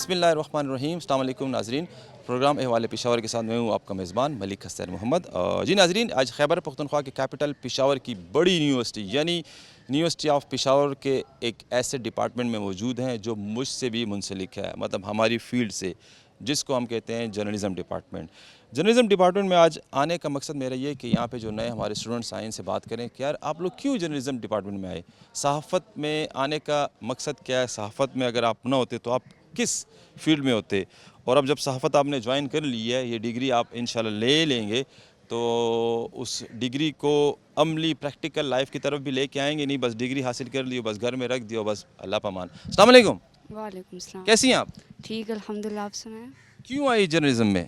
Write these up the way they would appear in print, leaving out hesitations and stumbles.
بسم اللہ الرحمن الرحیم. السلام علیکم ناظرین. پروگرام احوال پشاور کے ساتھ میں ہوں آپ کا میزبان ملک حسین محمد. جی ناظرین, آج خیبر پختونخوا کے کیپٹل پشاور کی بڑی یونیورسٹی یعنی یونیورسٹی آف پشاور کے ایک ایسے ڈپارٹمنٹ میں موجود ہیں جو مجھ سے بھی منسلک ہے, مطلب ہماری فیلڈ سے, جس کو ہم کہتے ہیں جرنلزم ڈپارٹمنٹ. جرنلزم ڈپارٹمنٹ میں آج آنے کا مقصد میرا یہ ہے کہ یہاں پہ جو نئے ہمارے اسٹوڈنٹس آئے ان سے بات کریں کہ یار آپ لوگ کیوں جرنلزم ڈپارٹمنٹ میں آئے, صحافت میں آنے کا مقصد کیا ہے, صحافت میں اگر آپ نہ ہوتے تو آپ کس فیلڈ میں ہوتے, اور اب جب صحافت آپ نے جوائن کر لی ہے, یہ ڈگری آپ انشاءاللہ لے لیں گے تو اس ڈگری کو عملی پریکٹیکل لائف کی طرف بھی لے کے آئیں گے, نہیں بس ڈگری حاصل کر لی بس گھر میں رکھ دیو بس اللہ پامان. السلام علیکم. وعلیکم السلام. کیسی ہیں آپ؟ ٹھیک الحمدللہ, آپ سنائیں. کیوں آئی جرنلزم میں؟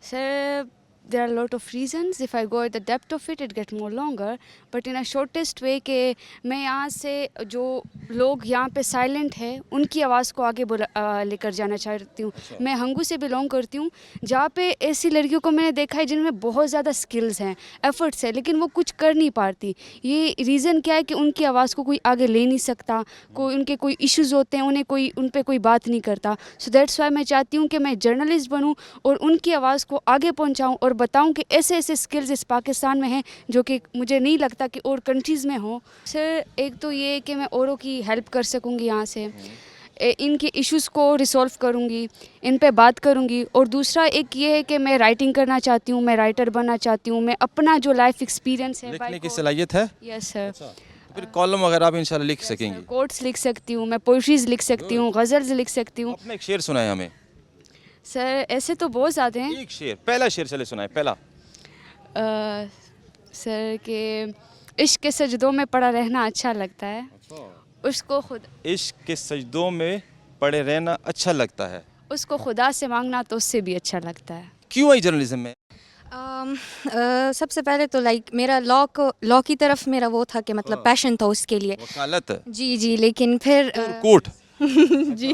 Sir, there are a lot of reasons. If I go at the depth of it, it gets more longer. But in a shortest way کہ میں یہاں سے جو لوگ یہاں پہ سائلنٹ ہے ان کی آواز کو آگے لے کر جانا چاہتی ہوں. میں ہنگو سے بلونگ کرتی ہوں, جہاں پہ ایسی لڑکیوں کو میں نے دیکھا ہے جن میں بہت زیادہ سکلز ہیں, ایفرٹس ہے, لیکن وہ کچھ کر نہیں پاتی. یہ ریزن کیا ہے کہ ان کی آواز کو کوئی آگے لے نہیں سکتا, ان کے کوئی ایشوز ہوتے ہیں, ان پہ کوئی بات نہیں کرتا. سو دیٹس وائی میں چاہتی ہوں کہ میں جرنلسٹ بنوں اور ان کی آواز کو آگے پہنچاؤں اور بتاؤں کہ ایسے ایسے سکلز اس پاکستان میں ہیں جو کہ مجھے نہیں لگتا کہ اور کنٹریز میں ہوں. سر, ایک تو یہ کہ میں اوروں کی ہیلپ کر سکوں گی یہاں سے, ان کے ایشوز کو ریسولو کروں گی, ان پہ بات کروں گی. اور دوسرا ایک یہ ہے کہ میں رائٹنگ کرنا چاہتی ہوں, میں رائٹر بننا چاہتی ہوں. میں اپنا جو لائف ایکسپیرینس ہے, لکھنے کی صلاحیت ہے؟ یس سر. پھر کالم وغیرہ آپ انشاءاللہ لکھ سکیں گی؟ کوٹس لکھ سکتی ہوں, میں پوئٹریز لکھ سکتی ہوں, غزلز لکھ سکتی ہوں. اپنا ایک شعر سنائیں ہمیں. سر ایسے تو بہت زیادہ ہیں. ایک شعر, پہلا شعر چلے سنائیں, پہلا. سر کہ عشق کے سجدوں میں پڑا رہنا اچھا لگتا ہے, اس کو عشق کے سجدوں میں پڑے رہنا اچھا لگتا ہے, اس کو خدا سے مانگنا تو اس سے بھی اچھا لگتا ہے. کیوں آئی جرنلزم میں؟ سب سے پہلے تو میرا لا کی طرف میرا وہ تھا کہ مطلب پیشن تھا اس کے لیے. وکالت. جی لیکن پھر کوٹ. جی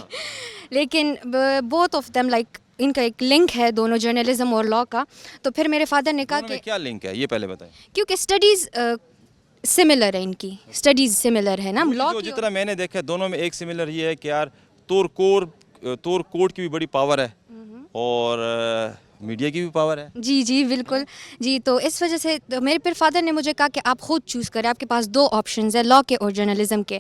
لیکن بوتھ آف دیم ان کا ایک لنک ہے دونوں, جرنلزم اور لا کا. تو پھر میرے فادر نے کہا کہ کیا لنک ہے یہ پہلے بتائیں. کیونکہ اسٹڈیز سملر ہے, ان کی اسٹڈیز سملر ہے نا. لا جتنا میں نے دیکھا دونوں میں ایک سملر یہ ہے کہ یار تور کوٹ کی بھی بڑی پاور ہے اور میڈیا کی بھی پاور ہے. جی بالکل. جی تو اس وجہ سے میرے پھر فادر نے مجھے کہا کہ آپ خود چوز کریں, آپ کے پاس دو آپشنز ہیں, لا کے اور جرنلزم کے.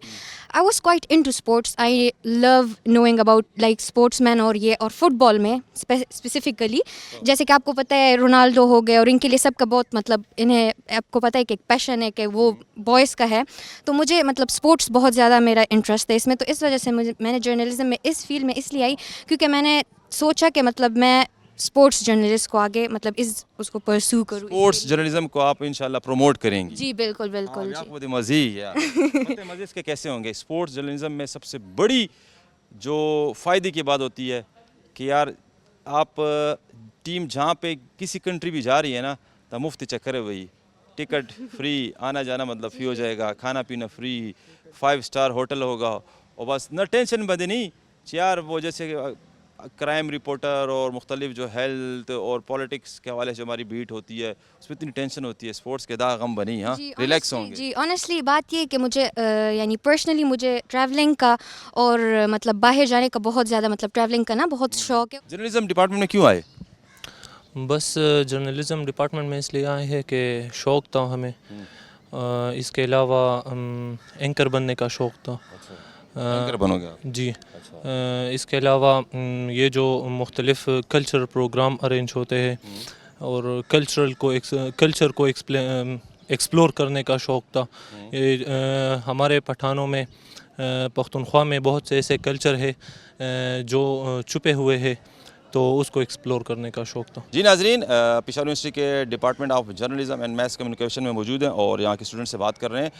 I was quite into sports, I love knowing about sports مین اور فٹ بال میں اسپیسیفکلی. جیسے کہ آپ کو پتہ ہے رونالڈو ہو گئے, اور ان کے لیے سب کا بہت مطلب انہیں آپ کو پتہ ہے کہ ایک پیشن ہے کہ وہ بوائز کا ہے. تو مجھے مطلب اسپورٹس بہت زیادہ میرا انٹرسٹ ہے اس میں. تو اس وجہ سے میں نے جرنلزم میں اس فیلڈ میں اس لیے آئی کیونکہ میں نے سوچا کہ مطلب میں اسپورٹس جرنلسٹ کو آگے مطلب اس کو پرسو کروں. اسپورٹس جرنلزم کو آپ انشاءاللہ پروموٹ کریں گی. جی بالکل. جی مزید کے کیسے ہوں گے. اسپورٹس جرنلزم میں سب سے بڑی جو فائدے کی بات ہوتی ہے کہ یار آپ ٹیم جہاں پہ کسی کنٹری بھی جا رہی ہے نا تو مفت چکر ہے, وہی ٹکٹ فری, آنا جانا مطلب فری ہو جائے گا, کھانا پینا فری, 5 اسٹار ہوٹل ہوگا, اور بس نہ ٹینشن بدے نہیں یار. وہ جیسے کرائم رپورٹر اور مختلف جو ہیلتھ اور پولیٹکس کے حوالے سے ہماری بیٹ ہوتی ہے اس میں اتنی ٹینشن ہوتی ہے, اسپورٹس کے داغ غم بنی, ہاں ریلیکس ہوں گے. جی آنیسٹلی بات یہ ہے کہ مجھے یعنی پرسنلی مجھے ٹریولنگ کا اور مطلب باہر جانے کا بہت زیادہ مطلب ٹریولنگ کا نا بہت شوق ہے. جرنلزم ڈپارٹمنٹ میں کیوں آئے؟ بس جرنلزم ڈپارٹمنٹ میں اس لیے آئے ہیں کہ شوق تھا ہمیں, اس کے علاوہ اینکر بننے کا شوق تھا. اینکر بنو گے آپ؟ جی. اس کے علاوہ یہ جو مختلف کلچر پروگرام ارینج ہوتے ہیں اور کلچر کو ایکسپلور کرنے کا شوق تھا. ہمارے پٹھانوں میں پختونخوا میں بہت سے ایسے کلچر ہے جو چھپے ہوئے ہیں, تو اس کو ایکسپلور کرنے کا شوق تھا. جی ناظرین, پشاور یونیورسٹی کے department of journalism and mass communication میں موجود ہیں اور یہاں کے اسٹوڈنٹ سے بات کر رہے ہیں.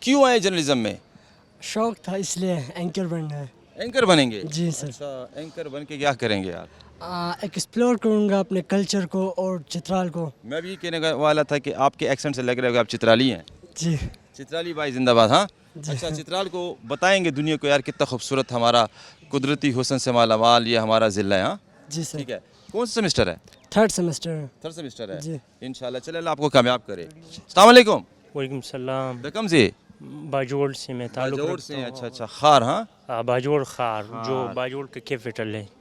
کیوں آئے جرنلزم میں؟ شوق تھا اس لیے اینکر بننا ہے. اینکر بنیں گے؟ جی سر. اچھا, اینکر بن کے کیا کریں گے یار؟ ایکسپلور کروں گا اپنے کلچر کو اور چترال کو. میں بھی کہنے والا تھا کہ آپ کے ایکسنٹ سے لگ رہا ہے کہ آپ چترالی ہیں. جی چترالی بھائی زندہ باد. ہاں اچھا, چترال کو بتائیں گے دنیا کو یار کتنا خوبصورت ہمارا قدرتی حسن سے مالا مال یہ ہمارا ضلع ہے. ہاں جی سر. ٹھیک ہے, کون سا سیمسٹر ہے؟ 3rd semester. 3rd سیمسٹر ہے. جی انشاءاللہ چلے اللہ آپ کو کامیاب کرے. السلام علیکم. وعلیکم السلام. بیکم سے باجوڑ سے میں تعلق سے. اچھا خار. ہاں باجوڑ خار جو باجوڑ کا کیپٹل ہے.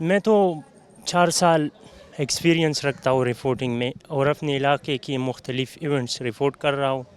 میں تو 4 سال ایکسپیرینس رکھتا ہوں رپورٹنگ میں اور اپنے علاقے کی مختلف ایونٹس رپورٹ کر رہا ہوں.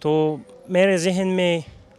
تو میرے ذہن میں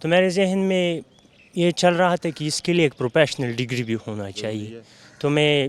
تو میرے ذہن میں یہ چل رہا تھا کہ اس کے لیے ایک پروفیشنل ڈگری بھی ہونا چاہیے. تو میں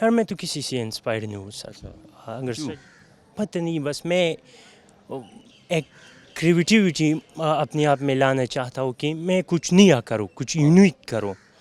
یار میں تو کسی سے انسپائر نہیں ہو سکتا. اگر پتہ نہیں بس میں ایک کریٹیوٹی اپنے آپ میں لانا چاہتا ہوں کہ میں کچھ نیا کروں, کچھ یونیک کروں,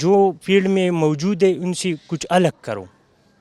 جو فیلڈ میں موجود ہے ان سے کچھ الگ کروں.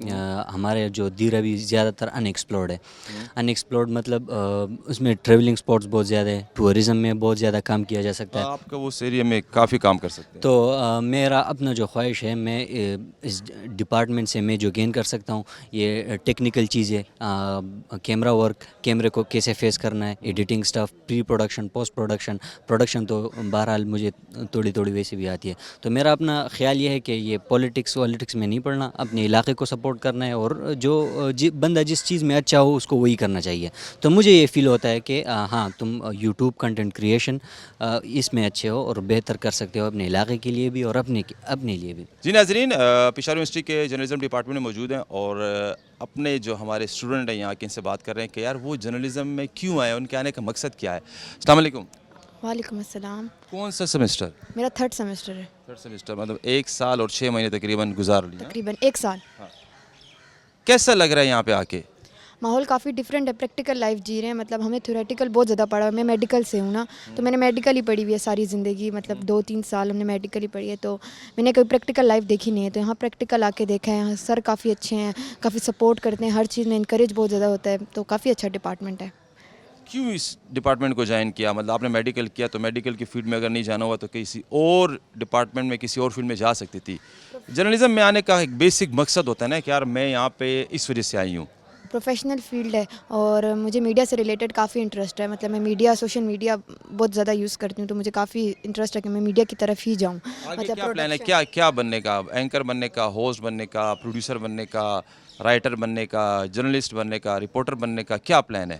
ہمارے جو دیر ابھی زیادہ تر ان ایکسپلورڈ ہے. ان ایکسپلورڈ مطلب اس میں ٹریولنگ اسپاٹس بہت زیادہ ہے, ٹورزم میں بہت زیادہ کام کیا جا سکتا ہے. آپ کا اس ایریا میں کافی کام کر سکتے ہیں. تو میرا اپنا جو خواہش ہے, میں اس ڈپارٹمنٹ سے میں جو گین کر سکتا ہوں یہ ٹیکنیکل چیزیں, کیمرہ ورک, کیمرے کو کیسے فیس کرنا ہے, ایڈیٹنگ سٹف, پری پروڈکشن, پوسٹ پروڈکشن تو بہرحال مجھے تھوڑی ویسی بھی آتی ہے. تو میرا اپنا خیال یہ ہے کہ یہ پولیٹکس میں نہیں پڑھنا, اپنے علاقے کو سپورٹ کرنا ہے, اور جو بندہ جس چیز میں اچھا ہو اس کو وہی کرنا چاہیے. تو مجھے یہ فیل ہوتا ہے کہ ہاں تم یوٹیوب کنٹینٹ کریشن اس میں اچھے ہو اور بہتر کر سکتے ہو اپنے علاقے کے لیے بھی اور اپنے لیے بھی. جی ناظرین, پشاور یونیورسٹی کے جرنلزم ڈپارٹمنٹ میں موجود ہیں اور اپنے جو ہمارے اسٹوڈنٹ ہیں یہاں کے ان سے بات کر رہے ہیں کہ یار وہ جرنلزم میں کیوں آئے, ان کے آنے کا مقصد کیا ہے. السلام علیکم. وعلیکم السلام. کون سا سیمسٹر؟ میرا 3rd سیمسٹر ہے. 3rd سیمسٹر, مطلب 1 سال اور 6 مہینے تقریباً گزار لیا. تقریباً 1 سال. کیسا لگ رہا ہے یہاں پہ آ کے؟ ماحول کافی ڈفرینٹ ہے, پریکٹیکل لائف جی رہے ہیں. مطلب ہمیں تھیوریٹیکل بہت زیادہ پڑھا ہے. میں میڈیکل سے ہوں نا, تو میں نے میڈیکل ہی پڑھی ہوئی ہے ساری زندگی, مطلب 2-3 سال ہم نے میڈیکل ہی پڑھی ہے, تو میں نے کوئی پریکٹیکل لائف دیکھی نہیں ہے. تو یہاں پریکٹیکل آ کے دیکھا ہے. یہاں سر کافی اچھے ہیں, کافی سپورٹ کرتے ہیں, ہر چیز میں انکریج بہت زیادہ ہوتا ہے. تو کافی اچھا ڈپارٹمنٹ ہے. کیوں اس ڈپارٹمنٹ کو جوائن کیا؟ مطلب آپ نے میڈیکل کیا تو میڈیکل کی فیلڈ میں اگر نہیں جانا ہوا تو کسی اور ڈپارٹمنٹ میں, کسی اور فیلڈ میں جا سکتی تھی. جرنلزم میں آنے کا ایک بیسک مقصد ہوتا ہے نا کہ یار میں یہاں پہ اس وجہ سے آئی ہوں. پروفیشنل فیلڈ ہے اور مجھے میڈیا سے ریلیٹڈ کافی انٹرسٹ ہے. مطلب میں میڈیا, سوشل میڈیا بہت زیادہ یوز کرتی ہوں, تو مجھے کافی انٹرسٹ ہے کہ میں میڈیا کی طرف ہی جاؤں. آگے کیا پلان ہے, کیا بننے کا؟ اینکر بننے کا, ہوسٹ بننے کا, پروڈیوسر بننے کا, رائٹر بننے کا, جرنلسٹ بننے کا, رپورٹر بننے کا, کیا پلان ہے؟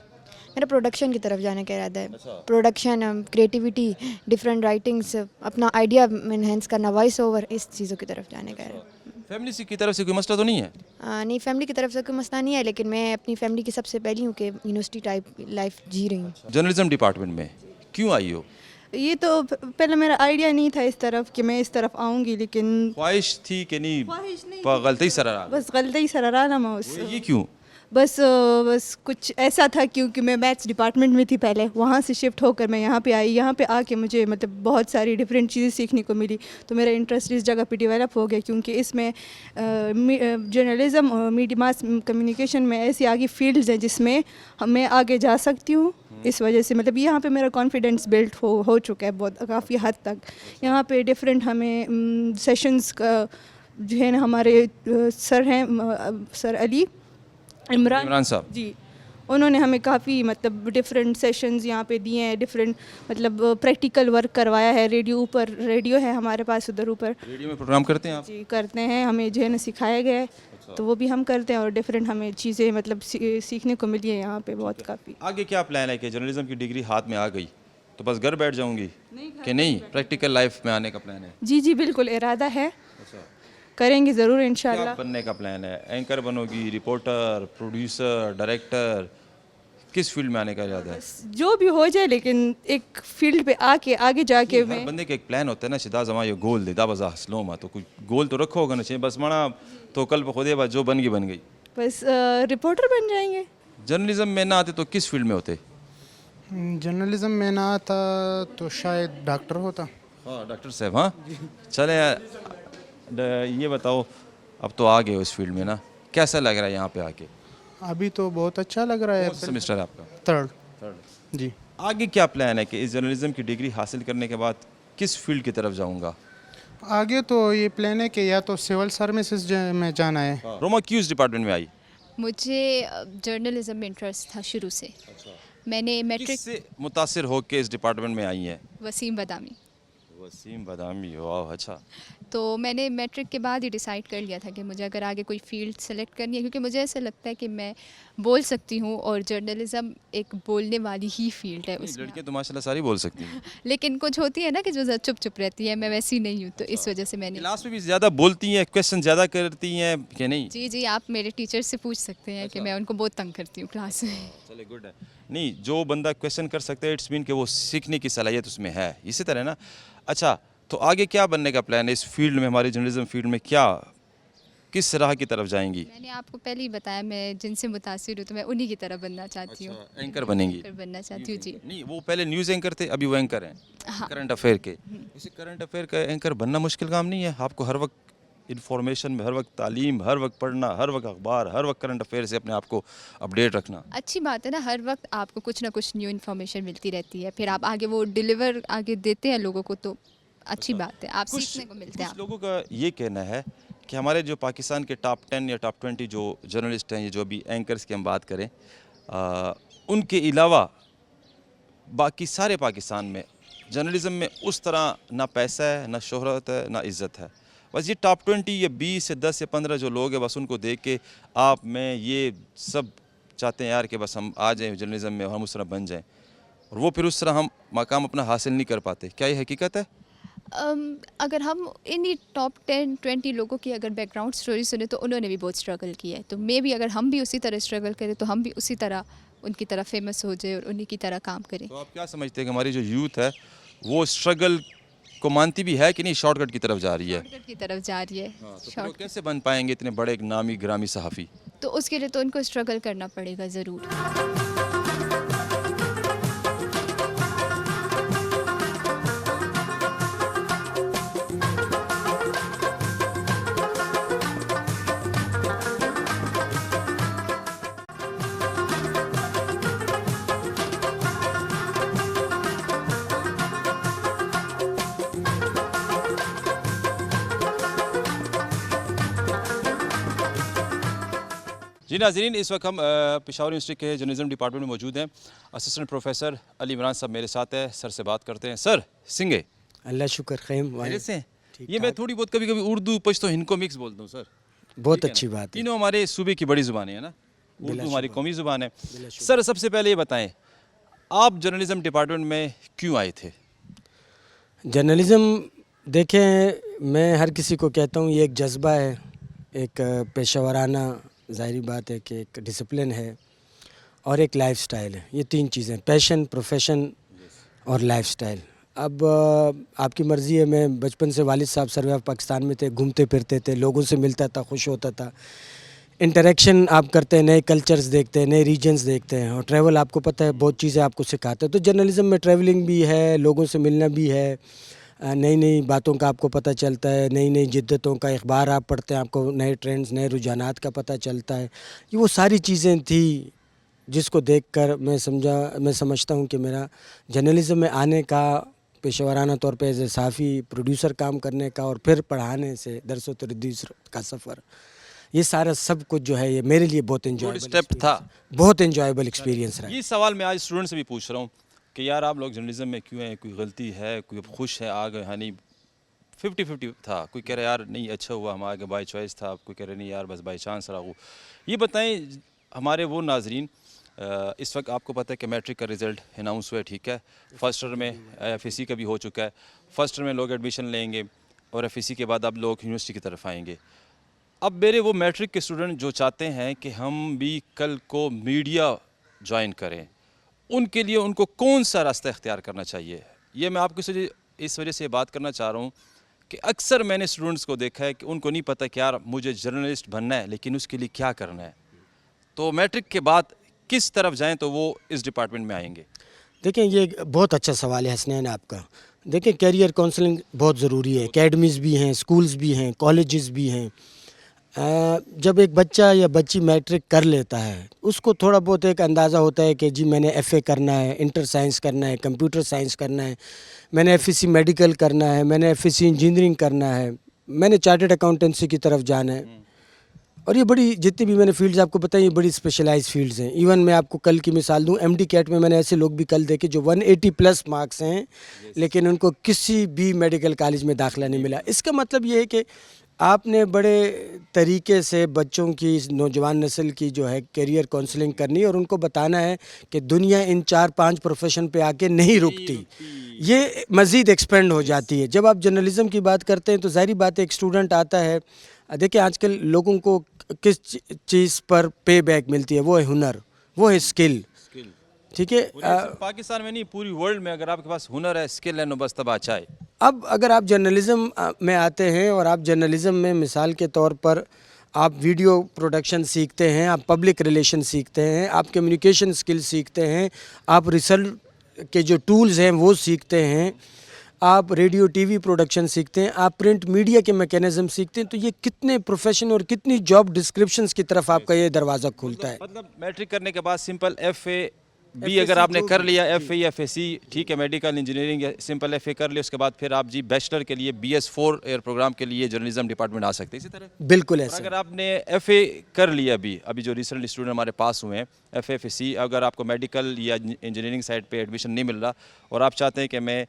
میرا پروڈکشن کی طرف جانے کا ارادہ ہے. پروڈکشن, کریٹیوٹی, ڈفرینٹ رائٹنگس, اپنا آئیڈیا انہینس کرنا, وائس اوور, اس چیزوں کی طرف جانے کا ہے. فیملی کی طرف سے کوئی مسئلہ تو نہیں ہے؟ نہیں, فیملی کی طرف سے کوئی مسئلہ نہیں ہے, لیکن میں اپنی فیملی کی سب سے پہلی ہوں کہ یونیورسٹی ٹائپ لائف جی رہی ہوں. جرنلزم ڈپارٹمنٹ میں کیوں آئی ہو؟ یہ تو پہلے میرا آئیڈیا نہیں تھا اس طرف کہ میں اس طرف آؤں گی, لیکن خواہش تھی کہ نہیں, غلطی سرارا؟ بس غلطی سرارا نا میں اس. یہ کیوں؟ بس کچھ ایسا تھا کیونکہ میں میتھس ڈپارٹمنٹ میں تھی پہلے, وہاں سے شفٹ ہو کر میں یہاں پہ آئی. یہاں پہ آ کے مجھے مطلب بہت ساری ڈفرینٹ چیزیں سیکھنے کو ملی, تو میرا انٹرسٹ اس جگہ پہ ڈیولپ ہو گیا, کیونکہ اس میں جرنلزم, میڈیا, ماس کمیونیکیشن میں ایسی آگے فیلڈز ہیں جس میں میں آگے جا سکتی ہوں. اس وجہ سے مطلب یہاں پہ میرا کانفیڈنس بلڈ ہو چکا ہے بہت کافی حد تک. یہاں پہ ڈفرینٹ ہمیں سیشنز کا جو ہے نا, ہمارے سر ہیں سر علی عمران صاحب جی, انہوں نے ہمیں کافی مطلب ڈفرینٹ سیشنز یہاں پہ دیے ہیں, ڈفرینٹ مطلب پریکٹیکل ورک کروایا ہے. ریڈیو ہے ہمارے پاس, ادھر اوپر ریڈیو میں پروگرام کرتے ہیں آپ؟ جی کرتے ہیں, ہمیں جو ہے نا سکھایا گیا ہے, تو وہ بھی ہم کرتے ہیں, اور ڈفرینٹ ہمیں چیزیں مطلب سیکھنے کو ملی ہے یہاں پہ بہت کافی. آگے کیا پلان ہے کہ جرنلزم کی ڈگری ہاتھ میں آ گئی تو بس گھر بیٹھ جاؤں گی کہ نہیں, پریکٹیکل لائف میں آنے کا پلان ہے؟ جی بالکل ارادہ ہے, کریں گے ضرور انشاءاللہ. کیا بننے کا پلان ہے؟ اینکر بنو گی, رپورٹر, پروڈیوسر, ڈائریکٹر, کس فیلڈ میں آنے کا ارادہ ہے؟ جو بھی ہو جائے, لیکن ایک فیلڈ پہ آ کے آگے جا کے ہر بندے کا ایک پلان ہوتا ہے نا, شدا زما یہ گول دے دا بزا حسلوں ما, تو کوئی گول تو رکھو ہوگا نا چاہیے, بس مانا تو کل پہ خودے بات جو بن گئی. بس رپورٹر بن جائیں گے. جرنلزم میں نہ آتے تو کس فیلڈ میں ہوتے؟ جرنلزم میں نہ آتا تو شاید ڈاکٹر ہوتا. ہاں ڈاکٹر صاحب. ہاں چلے, یہ بتاؤ اب تو آ گئے ہو اس فیلڈ میں نا, کیسا لگ رہا ہے یہاں پہ آ کے؟ ابھی تو بہت اچھا لگ رہا ہے. کون سا سیمسٹر ہے آپ کا؟ 3rd. جی. آگے کیا پلان ہے کہ اس جرنلزم کی ڈگری حاصل کرنے کے بعد کس فیلڈ کی طرف جاؤں گا؟ آگے تو یہ پلان ہے کہ یا تو سول سروسز میں جانا ہے. روما کیوں اس ڈپارٹمنٹ میں آئی؟ مجھے جرنلزم میں انٹرسٹ تھا شروع سے. میں نے میٹرک سے متاثر ہو کے اس ڈپارٹمنٹ میں آئی ہیں؟ وسیم بدامی. وسیم بدامی, واہ اچھا. تو میں نے میٹرک کے بعد ہی ڈیسائیڈ کر لیا تھا کہ مجھے اگر آگے کوئی فیلڈ سلیکٹ کرنی ہے, کیونکہ مجھے ایسا لگتا ہے کہ میں بول سکتی ہوں, اور جرنلزم ایک بولنے والی ہی فیلڈ ہے. اس لڑکیاں تو ماشاء اللہ ساری بول سکتی ہیں, لیکن کچھ ہوتی ہے نا کہ جو چپ چپ رہتی ہے, میں ویسی نہیں ہوں, تو اس وجہ سے میں نے. کلاس میں بھی زیادہ بولتی ہیں, کویشچن زیادہ کرتی ہیں کہ نہیں؟ جی آپ میرے ٹیچر سے پوچھ سکتے ہیں کہ میں ان کو بہت تنگ کرتی ہوں کلاس میں. چلے گڈ ہے. نہیں, جو بندہ کویشچن کر سکتا ہے اٹس مین کہ وہ سیکھنے کی صلاحیت اس میں ہے, اسی طرح نا. اچھا, تو آگے کیا بننے کا پلان ہے اس فیلڈ میں, ہماری جرنلزم فیلڈ میں کیا, کس راہ کی طرف جائیں گی؟ میں نے آپ کو پہلے ہی بتایا, میں جن سے متاثر ہوں تو میں انہی کی طرح بننا چاہتی ہوں. اینکر بنیں گی؟ بننا چاہتی ہوں. جی نہیں, وہ پہلے نیوز اینکر تھے, ابھی وہ اینکر ہیں کرنٹ افیئر کے. اسے کرنٹ افیئر کا اینکر بننا مشکل کام نہیں ہے, آپ کو ہر وقت انفارمیشن میں ہر وقت تعلیم، ہر وقت پڑھنا، ہر وقت اخبار، ہر وقت کرنٹ افیئر سے اپنے آپ کو اپڈیٹ رکھنا؟ اچھی بات ہے نا، ہر وقت آپ کو کچھ نہ کچھ نیو انفارمیشن ملتی رہتی ہے، پھر آپ آگے وہ ڈیلیور آگے دیتے ہیں لوگوں کو، تو اچھی بات ہے، آپ سیکھنے کو ملتے ہیں. کچھ لوگوں کا یہ کہنا ہے کہ ہمارے جو پاکستان کے ٹاپ 10 یا ٹاپ 20 جو جرنلسٹ ہیں، جو بھی اینکرز کی ہم بات کریں، ان کے علاوہ باقی سارے پاکستان میں جرنلزم میں اس طرح نہ پیسہ ہے، نہ شہرت ہے، نہ عزت ہے. بس یہ ٹاپ 20 یا 20 سے 10 یا 15 جو لوگ ہیں، بس ان کو دیکھ کے آپ میں یہ سب چاہتے ہیں یار کہ بس ہم آ جائیں جرنلزم میں اور ہم اس طرح بن جائیں، اور وہ پھر اس طرح ہم مقام اپنا حاصل نہیں کر پاتے. کیا یہ حقیقت ہے؟ اگر ہم انہی ٹاپ 10-20 لوگوں کی اگر بیک گراؤنڈ سٹوری سنیں تو انہوں نے بھی بہت اسٹرگل کیا ہے، تو مے بھی اگر ہم بھی اسی طرح اسٹرگل کریں تو ہم بھی اسی طرح ان کی طرح فیمس ہو جائے اور انہی کی طرح کام کریں. تو آپ کیا سمجھتے ہیں کہ ہماری جو یوتھ ہے وہ اسٹرگل کو مانتی بھی ہے کہ نہیں، شارٹ کٹ کی طرف جا رہی ہے؟ شارٹ کٹ کی طرف جا رہی ہے. تو وہ کیسے بن پائیں گے اتنے بڑے ایک نامی گرامی صحافی؟ تو اس کے لیے تو ان کو اسٹرگل کرنا پڑے گا ضرور. جی ناظرین، اس وقت ہم پشاور یونیورسٹی کے جرنلزم ڈپارٹمنٹ میں موجود ہیں. اسسٹنٹ پروفیسر علی عمران صاحب میرے ساتھ ہے. سر سے بات کرتے ہیں. سر سنگے اللہ شکر خیم سے یہ میں تھوڑی بہت کبھی کبھی اردو پشتو ہندکو مکس بولتا ہوں سر. بہت اچھی بات ہے. تینوں ہمارے صوبے کی بڑی زبانیں ہیں نا، اردو ہماری قومی زبان ہے. سر سب سے پہلے یہ بتائیں، آپ جرنلزم ڈپارٹمنٹ میں کیوں آئے تھے؟ جرنلزم دیکھیں، میں ہر کسی کو کہتا ہوں یہ ایک جذبہ ہے، ایک پیشہ ورانہ، ظاہری بات ہے کہ ایک ڈسپلن ہے اور ایک لائف سٹائل ہے. یہ تین چیزیں، پیشن، پروفیشن اور لائف سٹائل. اب آپ کی مرضی ہے. میں بچپن سے والد صاحب سروے آف پاکستان میں تھے، گھومتے پھرتے تھے، لوگوں سے ملتا تھا، خوش ہوتا تھا. انٹریکشن آپ کرتے ہیں، نئے کلچرز دیکھتے ہیں، نئے ریجنز دیکھتے ہیں، اور ٹریول آپ کو پتہ ہے بہت چیزیں آپ کو سکھاتے ہیں. تو جرنلزم میں ٹریولنگ بھی ہے، لوگوں سے ملنا بھی ہے، نئی نئی باتوں کا آپ کو پتہ چلتا ہے، نئی نئی جدتوں کا اخبار آپ پڑھتے ہیں، آپ کو نئے ٹرینڈز، نئے رجحانات کا پتہ چلتا ہے. یہ وہ ساری چیزیں تھیں جس کو دیکھ کر میں سمجھتا ہوں کہ میرا جرنلزم میں آنے کا، پیشہ ورانہ طور پہ ایز اے صحافی پروڈیوسر کام کرنے کا، اور پھر پڑھانے سے درس و تدریس کا سفر، یہ سارا سب کچھ جو ہے یہ میرے لیے بہت انجوائبل تھا، بہت انجوائبل ایکسپیرینس رہا. یہ سوال میں آج اسٹوڈنٹ سے بھی پوچھ رہا ہوں کہ یار آپ لوگ جرنلزم میں کیوں ہیں؟ کوئی غلطی ہے؟ کوئی خوش ہے آ گئے؟ ہاں 50-50 تھا. کوئی کہہ رہا ہے یار نہیں اچھا ہوا ہم آگے، بائی چوائس تھا. کوئی کہہ رہے نہیں یار بس بائی چانس رہا ہو. یہ بتائیں ہمارے وہ ناظرین، اس وقت آپ کو پتہ ہے کہ میٹرک کا رزلٹ اناؤنس ہوا ہے، ٹھیک ہے. فرسٹ ایئر میں ایف ای سی کا بھی ہو چکا ہے. فرسٹ ایئر میں لوگ ایڈمیشن لیں گے اور ایف ای سی کے بعد اب لوگ یونیورسٹی کی طرف آئیں گے. اب میرے وہ میٹرک کے اسٹوڈنٹ جو چاہتے ہیں کہ ہم بھی کل کو میڈیا جوائن کریں، ان کے لیے ان کو کون سا راستہ اختیار کرنا چاہیے؟ یہ میں آپ کو اس وجہ سے بات کرنا چاہ رہا ہوں کہ اکثر میں نے اسٹوڈنٹس کو دیکھا ہے کہ ان کو نہیں پتہ کہ یار مجھے جرنلسٹ بننا ہے، لیکن اس کے لیے کیا کرنا ہے. تو میٹرک کے بعد کس طرف جائیں تو وہ اس ڈپارٹمنٹ میں آئیں گے؟ دیکھیں یہ بہت اچھا سوال ہے حسنین آپ کا. دیکھیں کیریئر کونسلنگ بہت ضروری ہے. اکیڈمیز بھی ہیں، سکولز بھی ہیں، کالجز بھی ہیں. جب ایک بچہ یا بچی میٹرک کر لیتا ہے، اس کو تھوڑا بہت ایک اندازہ ہوتا ہے کہ جی میں نے ایف اے کرنا ہے، انٹر سائنس کرنا ہے، کمپیوٹر سائنس کرنا ہے، میں نے ایف ای سی میڈیکل کرنا ہے، میں نے ایف ای سی انجینئرنگ کرنا ہے، میں نے چارٹرڈ اکاؤنٹنسی کی طرف جانا ہے. اور یہ بڑی جتنی بھی میں نے فیلڈز آپ کو بتائیں یہ بڑی اسپیشلائز فیلڈز ہیں. ایون میں آپ کو کل کی مثال دوں، ایم ڈی کیٹ میں نے ایسے لوگ بھی کل دیکھے جو 180+ مارکس ہیں لیکن ان کو کسی بھی میڈیکل کالج میں داخلہ نہیں ملا. اس کا مطلب یہ ہے کہ آپ نے بڑے طریقے سے بچوں کی، نوجوان نسل کی جو ہے کیریئر کونسلنگ کرنی ہے اور ان کو بتانا ہے کہ دنیا ان 4-5 پروفیشن پہ آ کے نہیں رکتی، یہ مزید ایکسپینڈ ہو جاتی ہے. جب آپ جرنلزم کی بات کرتے ہیں تو ظاہری بات ہے ایک اسٹوڈنٹ آتا ہے. دیکھیں آج کل لوگوں کو کس چیز پر پے بیک ملتی ہے، وہ ہے ہنر، وہ ہے اسکل. ٹھیک ہے، پاکستان میں نہیں پوری ورلڈ میں اگر آپ کے پاس ہنر ہے، اسکل ہے، نو بس تب اچھا ہے. اب اگر آپ جرنلزم میں آتے ہیں اور آپ جرنلزم میں مثال کے طور پر آپ ویڈیو پروڈکشن سیکھتے ہیں، آپ پبلک ریلیشن سیکھتے ہیں، آپ کمیونیکیشن سکل سیکھتے ہیں، آپ ریسرچ کے جو ٹولز ہیں وہ سیکھتے ہیں، آپ ریڈیو ٹی وی پروڈکشن سیکھتے ہیں, آپ پرنٹ میڈیا کے میکینزم سیکھتے ہیں, تو یہ کتنے پروفیشن اور کتنی جاب ڈسکرپشنز کی طرف آپ کا یہ دروازہ کھولتا ہے. مطلب میٹرک کرنے کے بعد سمپل ایف اے بی اگر آپ نے کر لیا, ایف اے یا ایف اے سی, ٹھیک ہے, میڈیکل انجینئرنگ یا سمپل ایف اے کر لیا, اس کے بعد پھر آپ جی بیچلر کے لیے بی ایس 4 ایئر پروگرام کے لیے جرنلزم ڈپارٹمنٹ آ سکتے ہیں. اسی طرح بالکل ایسا. اگر آپ نے ایف اے کر لیا ابھی جو ریسنٹلی اسٹوڈنٹ ہمارے پاس ہوئے ہیں ایف اے ایف اے سی, اگر آپ کو میڈیکل یا انجینئرنگ سائڈ پہ ایڈمیشن نہیں مل رہا اور آپ چاہتے ہیں کہ میں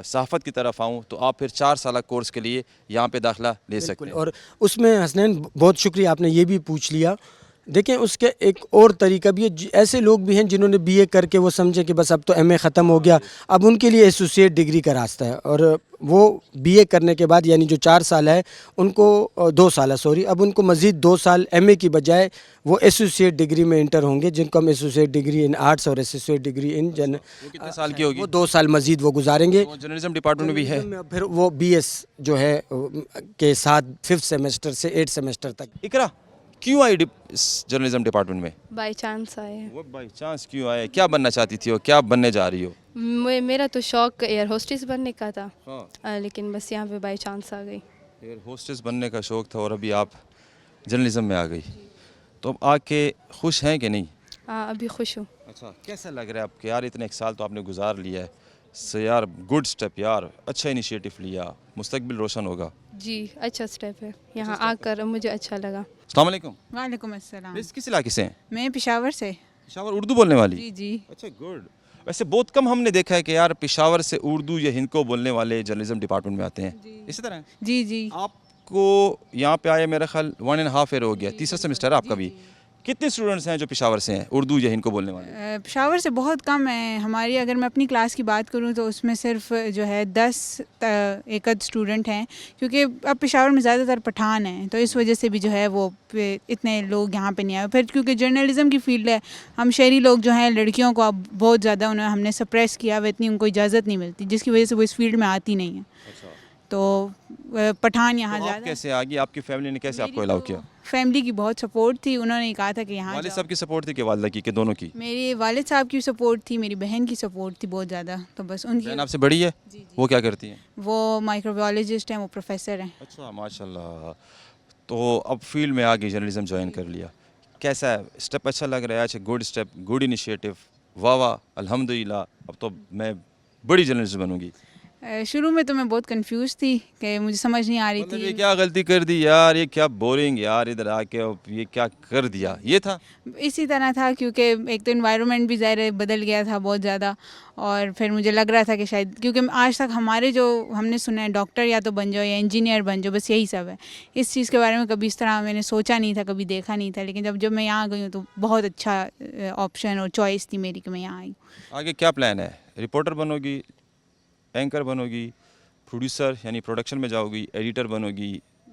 صحافت کی طرف آؤں, تو آپ پھر 4 سالہ کورس کے لیے یہاں پہ داخلہ لے سکتے ہیں. اور اس میں حسنین بہت شکریہ, آپ نے یہ بھی پوچھ لیا. دیکھیں اس کے ایک اور طریقہ بھی ہے, ایسے لوگ بھی ہیں جنہوں نے بی اے کر کے وہ سمجھے کہ بس اب تو ایم اے ختم ہو گیا, اب ان کے لیے ایسوسیٹ ڈگری کا راستہ ہے, اور وہ بی اے کرنے کے بعد یعنی جو 4 سال ہے ان کو 2 سال اب ان کو مزید 2 سال ایم اے کی بجائے وہ ایسوسیٹ ڈگری میں انٹر ہوں گے, جن کو ہم ایسوسیٹ ڈگری ان آرٹس اور ایسوسیٹ ڈگری ان کتنے سال کی ہوگی؟ وہ 2 سال مزید وہ گزاریں گے. جرنلزم ڈپارٹمنٹ میں بھی ہے. پھر وہ بی ایس جو ہے کے ساتھ 5th سیمسٹر سے 8th سیمسٹر تک. اقرا کیوں آئی جرنلزم ڈپارٹمنٹ میں؟ بائی چانس آئے. وہ بائی چانس کیوں آئے؟ کیا بننا چاہتی تھی اور کیا بننے جا رہی ہو؟ میرا تو شوق ایئر ہوسٹس بننے کا تھا, لیکن بس یہاں پہ بائی چانس آ گئی. ایئر ہوسٹس بننے کا شوق تھا اور ابھی آپ جرنلزم میں آ گئی, تو اب آ کے خوش ہیں کہ نہیں؟ ہاں ابھی خوش ہوں. اچھا, کیسا لگ رہا ہے آپ کے یار اتنے ایک سال تو آپ نے گزار لیا ہے, یار گڈ سٹیپ یار, اچھا انیشیٹو لیا, مستقبل روشن ہوگا. جی اچھا سٹیپ ہے, یہاں آ کر مجھے اچھا لگا. السلام علیکم. وعلیکم السلام. کس علاقے سے ہیں؟ میں پشاور سے. پشاور اردو بولنے والی؟ جی جی. اچھا گڈ. ویسے بہت کم ہم نے دیکھا ہے کہ یار پشاور سے اردو یا ہندکو بولنے والے جرنلزم ڈپارٹمنٹ میں آتے ہیں. اسی طرح جی جی. آپ کو یہاں پہ آئے میرا خیال 1.5 ایئر ہو گیا, 3را سیمسٹر ہے آپ کا بھی. کتنے اسٹوڈنٹس ہیں جو پشاور سے ہیں اردو یا ہندکو بولنے والے؟ پشاور سے بہت کم ہیں. ہماری اگر میں اپنی کلاس کی بات کروں تو اس میں صرف جو ہے 10 ایک اسٹوڈنٹ ہیں, کیونکہ اب پشاور میں زیادہ تر پٹھان ہیں, تو اس وجہ سے بھی جو ہے وہ اتنے لوگ یہاں پہ نہیں آئے. پھر کیونکہ جرنلزم کی فیلڈ ہے, ہم شہری لوگ جو ہیں لڑکیوں کو اب بہت زیادہ ہم نے سپریس کیا, وہ اتنی ان کو اجازت نہیں ملتی, جس کی وجہ سے وہ اس فیلڈ میں آتی نہیں ہیں. تو پٹھان یہاں زیادہ. کیسے آ گئی؟ آپ کی فیملی نے کیسے آپ کو الاؤ کیا؟ فیملی کی بہت سپورٹ تھی, انہوں نے کہا تھا کہ یہاں. والد صاحب کی سپورٹ تھی کہ والدہ کی, کہ دونوں کی؟ میرے والد صاحب کی سپورٹ تھی, میری بہن کی سپورٹ تھی بہت زیادہ. تو بس ان کی. بہن آپ سے بڑی ہے؟ وہ کیا کرتی ہیں؟ وہ مائکرو بایولوجسٹ ہیں, وہ پروفیسر ہیں. اچھا ماشاء اللہ. تو اب فیلڈ میں آگے جرنلزم جوائن کر لیا, کیسا ہے اسٹیپ؟ اچھا لگ رہا ہے؟ اچھا گڈ اسٹیپ, گڈ انیشیٹو, واہ واہ الحمدللہ, اب تو میں بڑی جرنلسٹ بنوں گی. شروع میں تو میں بہت کنفیوز تھی کہ مجھے سمجھ نہیں آ رہی تھی یہ کیا غلطی کر دی یار, یہ کیا بورنگ یار, ادھر آ کے یہ کیا کر دیا, یہ تھا. اسی طرح تھا, کیونکہ ایک تو انوائرمنٹ بھی ظاہر بدل گیا تھا بہت زیادہ, اور پھر مجھے لگ رہا تھا کہ شاید, کیونکہ آج تک ہمارے جو ہم نے سنا ہے ڈاکٹر یا تو بن جاؤ یا انجینئر بن جاؤ, بس یہی سب ہے. اس چیز کے بارے میں کبھی اس طرح میں نے سوچا نہیں تھا, کبھی دیکھا نہیں تھا, لیکن جب میں یہاں گئی ہوں تو بہت اچھا آپشن اور چوائس تھی میری کہ میں یہاں آئی. آگے کیا پلان ہے؟ رپورٹر بنو گی, اینکر بنو گی, پروڈیوسر یعنی پروڈکشن میں جاؤ گی, ایڈیٹر بنو گی,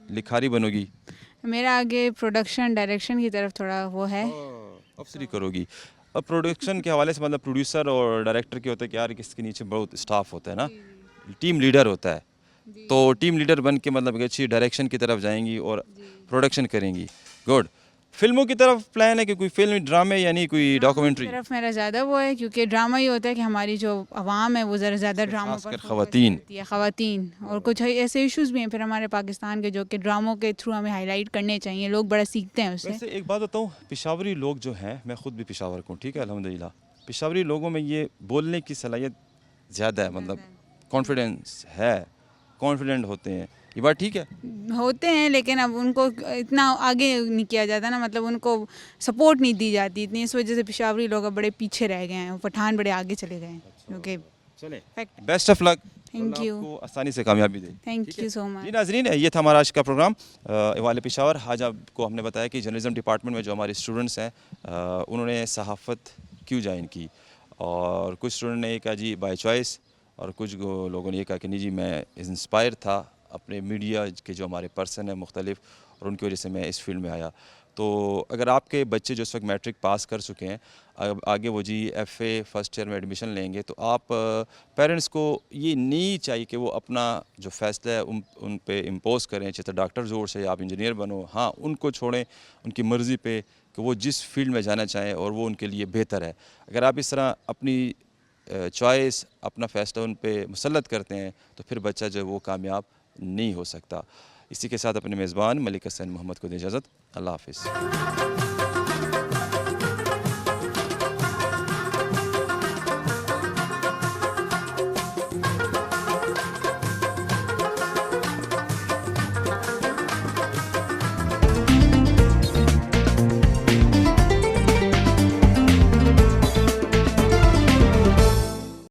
لکھاری بنو گی؟ میرا آگے پروڈکشن ڈائریکشن کی طرف تھوڑا وہ ہے. افسری کرو گی. اب پروڈکشن کے حوالے سے مطلب پروڈیوسر اور ڈائریکٹر کے ہوتا ہے کہ یار کس کے نیچے بہت اسٹاف ہوتا ہے نا, ٹیم لیڈر ہوتا ہے, تو ٹیم لیڈر بن کے مطلب کہ اچھی ڈائریکشن کی طرف جائیں گی اور پروڈکشن کریں گی. گڈ. فلموں کی طرف پلان ہے کہ کوئی فلم, ڈرامے یعنی کوئی ڈاکومنٹری؟ طرف میرا زیادہ وہ ہے, کیونکہ ڈرامہ یہ ہوتا ہے کہ ہماری جو عوام ہے وہ ذرا زیادہ ڈراموں پر خواتین, اور کچھ ایسے ایشوز بھی ہیں پھر ہمارے پاکستان کے جو کہ ڈراموں کے تھرو ہمیں ہائی لائٹ کرنے چاہیے, لوگ بڑا سیکھتے ہیں اس سے. ویسے ایک بات بتاؤں, پشاوری لوگ جو ہیں, میں خود بھی پشاور کو ہوں, ٹھیک ہے الحمدللہ, پشاوری لوگوں میں یہ بولنے کی صلاحیت زیادہ ہے, مطلب کانفیڈنس ہے, کانفیڈنٹ ہوتے ہیں, یہ بات ٹھیک ہے؟ ہوتے ہیں, لیکن اب ان کو اتنا آگے نہیں کیا جاتا نا, مطلب ان کو سپورٹ نہیں دی جاتی اتنی, اس وجہ سے پشاوری لوگ اب بڑے پیچھے رہ گئے ہیں, پٹھان بڑے آگے چلے گئے ہیں. کیونکہ چلیں, best of luck, thank you, آپ کو آسانی سے کامیابی دے. تھینک یو سو مچ. جی ناظرین, یہ تھا ہمارا آج کا پروگرام احوال پشاور. آج آپ کو ہم نے بتایا کہ جرنلزم ڈپارٹمنٹ میں جو ہمارے اسٹوڈنٹس ہیں انہوں نے صحافت کیوں جوائن کی, اور کچھ اسٹوڈنٹ نے یہ کہا جی بائی چوائس, اور کچھ لوگوں نے یہ کہا کہ نہیں جی میں انسپائر تھا اپنے میڈیا کے جو ہمارے پرسن ہیں مختلف, اور ان کی وجہ سے میں اس فیلڈ میں آیا. تو اگر آپ کے بچے جو اس وقت میٹرک پاس کر چکے ہیں, آگے وہ جی ایف اے فرسٹ ایئر میں ایڈمیشن لیں گے, تو آپ پیرنٹس کو یہ نہیں چاہیے کہ وہ اپنا جو فیصلہ ہے ان پہ امپوز کریں, چاہے ڈاکٹر زور سے یا آپ انجینئر بنو, ہاں ان کو چھوڑیں ان کی مرضی پہ کہ وہ جس فیلڈ میں جانا چاہیں اور وہ ان کے لیے بہتر ہے. اگر آپ اس طرح اپنی چوائس اپنا فیصلہ ان پہ مسلط کرتے ہیں تو پھر بچہ جو ہے وہ کامیاب نہیں ہو سکتا. اسی کے ساتھ اپنے میزبان ملک حسین محمد کو دیں اجازت. اللہ حافظ.